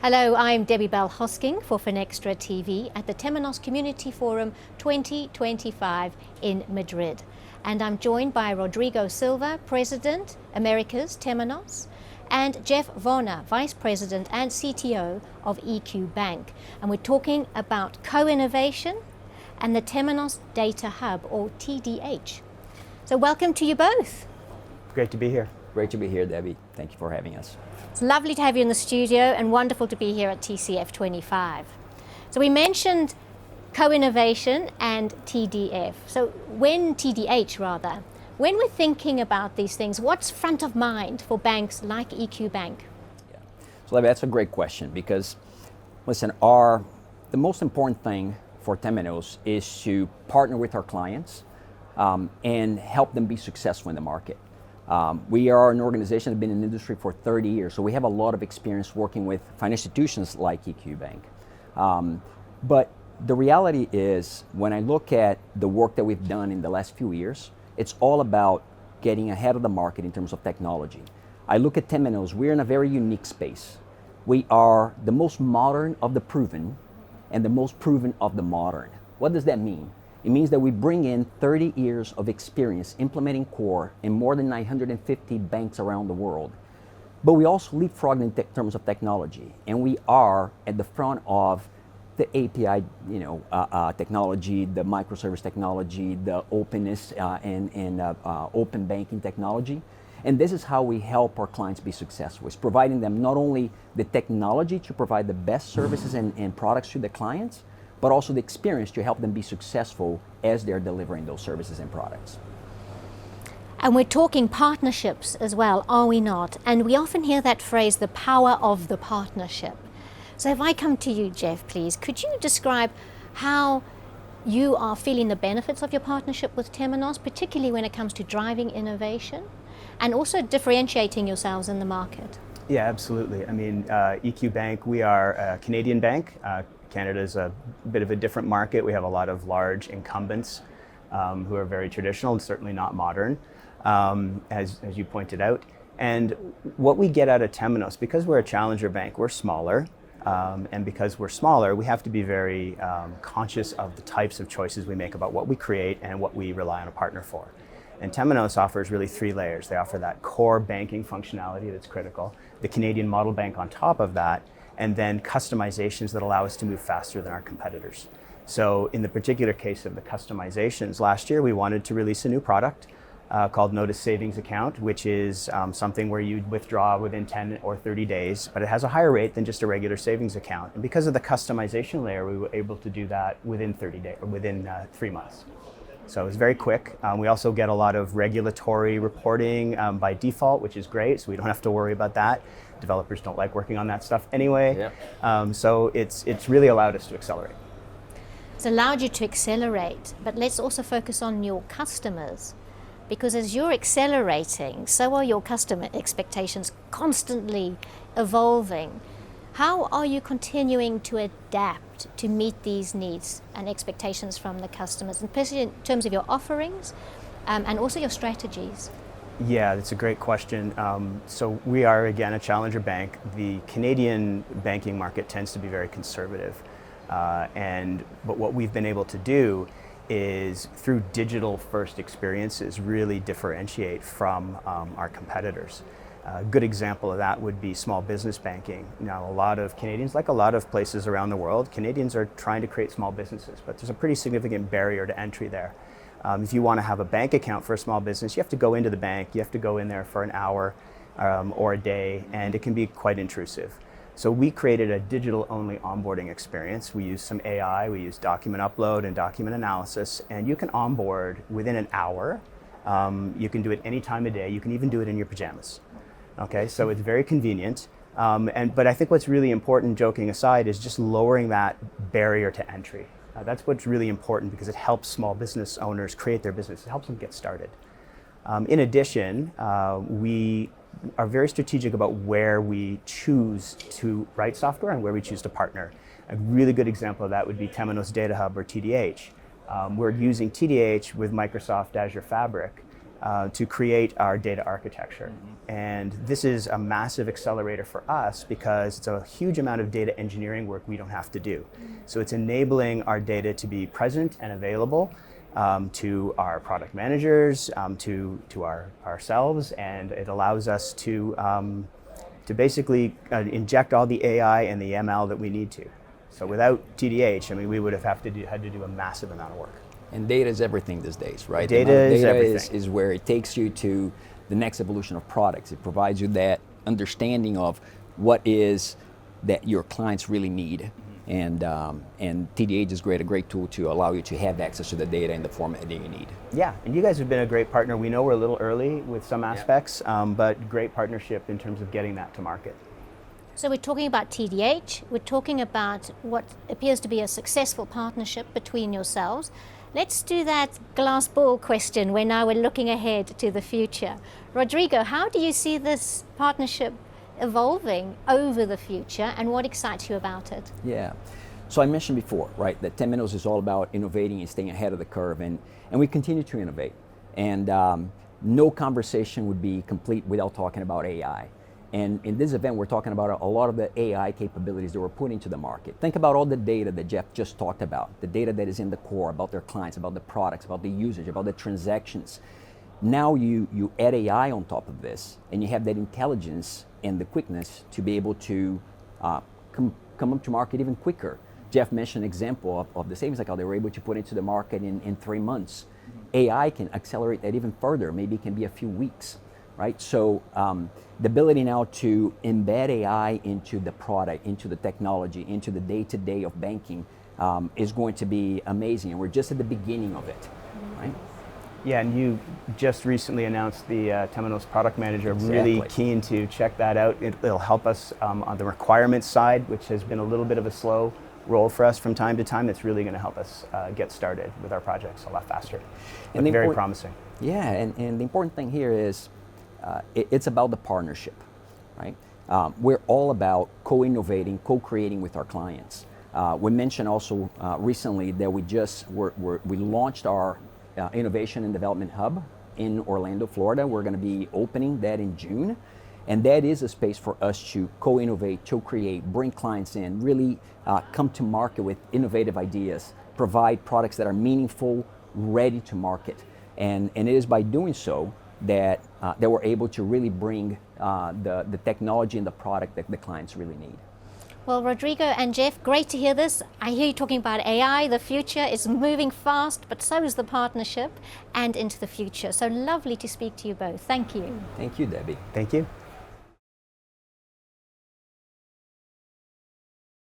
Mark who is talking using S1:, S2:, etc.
S1: Hello, I'm Debbie Bell Hosking for Finextra TV at the Temenos Community Forum 2025 in Madrid. And I'm joined by Rodrigo Silva, President, Americas, Temenos, and Geoff Vonner, Vice President and CTO of EQ Bank. And we're talking about co-innovation and the Temenos Data Hub, or TDH. So welcome to you both.
S2: Great to be here.
S3: Great to be here, Debbie. Thank you for having us.
S1: It's lovely to have you in the studio and wonderful to be here at TCF 25. So we mentioned co-innovation and TDF. So when we're thinking about these things, what's front of mind for banks like EQ Bank?
S3: Yeah. So that's a great question because, listen, the most important thing for Temenos is to partner with our clients and help them be successful in the market. We are an organization that's been in the industry for 30 years, so we have a lot of experience working with financial institutions like EQ Bank. But the reality is, when I look at the work that we've done in the last few years, it's all about getting ahead of the market in terms of technology. I look at Temenos, we're in a very unique space. We are the most modern of the proven and the most proven of the modern. What does that mean? It means that we bring in 30 years of experience implementing core in more than 950 banks around the world. But we also leapfrog in terms of technology, and we are at the front of the API technology, the microservice technology, the openness and open banking technology. And this is how we help our clients be successful. It's providing them not only the technology to provide the best services and products to the clients, but also the experience to help them be successful as they're delivering those services and products.
S1: And we're talking partnerships as well, are we not? And we often hear that phrase, the power of the partnership. So if I come to you, Geoff, please, could you describe how you are feeling the benefits of your partnership with Temenos, particularly when it comes to driving innovation and also differentiating yourselves in the market?
S2: Yeah, absolutely. I mean, EQ Bank, we are a Canadian bank. Canada is a bit of a different market. We have a lot of large incumbents who are very traditional and certainly not modern, as you pointed out. And what we get out of Temenos, because we're a challenger bank, we're smaller. And because we're smaller, we have to be very conscious of the types of choices we make about what we create and what we rely on a partner for. And Temenos offers really three layers. They offer that core banking functionality that's critical, the Canadian model bank on top of that, and then customizations that allow us to move faster than our competitors. So in the particular case of the customizations, last year we wanted to release a new product called Notice Savings Account, which is something where you withdraw within 10 or 30 days, but it has a higher rate than just a regular savings account. And because of the customization layer, we were able to do that within 30 days, or within 3 months. So it was very quick. We also get a lot of regulatory reporting by default, which is great, so we don't have to worry about that. Developers don't like working on that stuff anyway. Yeah. So it's really allowed us to accelerate.
S1: It's allowed you to accelerate, but let's also focus on your customers, because as you're accelerating, so are your customer expectations constantly evolving. How are you continuing to adapt to meet these needs and expectations from the customers, especially in terms of your offerings and also your strategies?
S2: Yeah, that's a great question. So we are, again, a challenger bank. The Canadian banking market tends to be very conservative. But what we've been able to do is, through digital first experiences, really differentiate from our competitors. A good example of that would be small business banking. Now, a lot of Canadians, like a lot of places around the world, Canadians are trying to create small businesses, but there's a pretty significant barrier to entry there. If you want to have a bank account for a small business, you have to go into the bank, you have to go in there for an hour or a day, and it can be quite intrusive. So we created a digital-only onboarding experience. We use some AI, we use document upload and document analysis, and you can onboard within an hour. You can do it any time of day. You can even do it in your pajamas. Okay, so it's very convenient. But I think what's really important, joking aside, is just lowering that barrier to entry. That's what's really important, because it helps small business owners create their business. It helps them get started. In addition, we are very strategic about where we choose to write software and where we choose to partner. A really good example of that would be Temenos Data Hub, or TDH. We're using TDH with Microsoft Azure Fabric, to create our data architecture. And this is a massive accelerator for us because it's a huge amount of data engineering work we don't have to do. So it's enabling our data to be present and available to our product managers, to ourselves, and it allows us to basically inject all the AI and the ML that we need to. So without TDH, I mean, we would have had to do a massive amount of work.
S3: And data is everything these days, right?
S2: Data is everything.
S3: Is where it takes you to the next evolution of products. It provides you that understanding of what is that your clients really need. And TDH is a great tool to allow you to have access to the data in the format that you need.
S2: Yeah, and you guys have been a great partner. We know we're a little early with some aspects, but great partnership in terms of getting that to market.
S1: So we're talking about TDH, we're talking about what appears to be a successful partnership between yourselves. Let's do that glass ball question where now we're looking ahead to the future. Rodrigo, how do you see this partnership evolving over the future and what excites you about it?
S3: Yeah, so I mentioned before, right, that 10 Minutes is all about innovating and staying ahead of the curve, and we continue to innovate. And no conversation would be complete without talking about AI. And in this event, we're talking about a lot of the AI capabilities that we're putting to the market. Think about all the data that Geoff just talked about, the data that is in the core, about their clients, about the products, about the usage, about the transactions. Now you add AI on top of this, and you have that intelligence and the quickness to be able to come up to market even quicker. Geoff mentioned an example of the savings account they were able to put into the market in 3 months. AI can accelerate that even further. Maybe it can be a few weeks. Right? So the ability now to embed AI into the product, into the technology, into the day-to-day of banking is going to be amazing, and we're just at the beginning of it, right?
S2: Yeah, and you just recently announced the Temenos Product Manager.
S3: Exactly.
S2: Really keen to check that out. It'll help us on the requirements side, which has been a little bit of a slow roll for us from time to time. It's really going to help us get started with our projects a lot faster. And very promising.
S3: Yeah, and the important thing here is it's about the partnership, right? We're all about co-innovating, co-creating with our clients. We mentioned also recently that we launched our Innovation and Development Hub in Orlando, Florida. We're going to be opening that in June, and that is a space for us to co-innovate, to create, bring clients in, really come to market with innovative ideas, provide products that are meaningful, ready to market, and it is by doing so that we're able to really bring the technology and the product that the clients really need.
S1: Well, Rodrigo and Geoff, great to hear this. I hear you talking about AI. The future is moving fast, but so is the partnership and into the future. So lovely to speak to you both. Thank you.
S3: Thank you, Debbie.
S2: Thank you.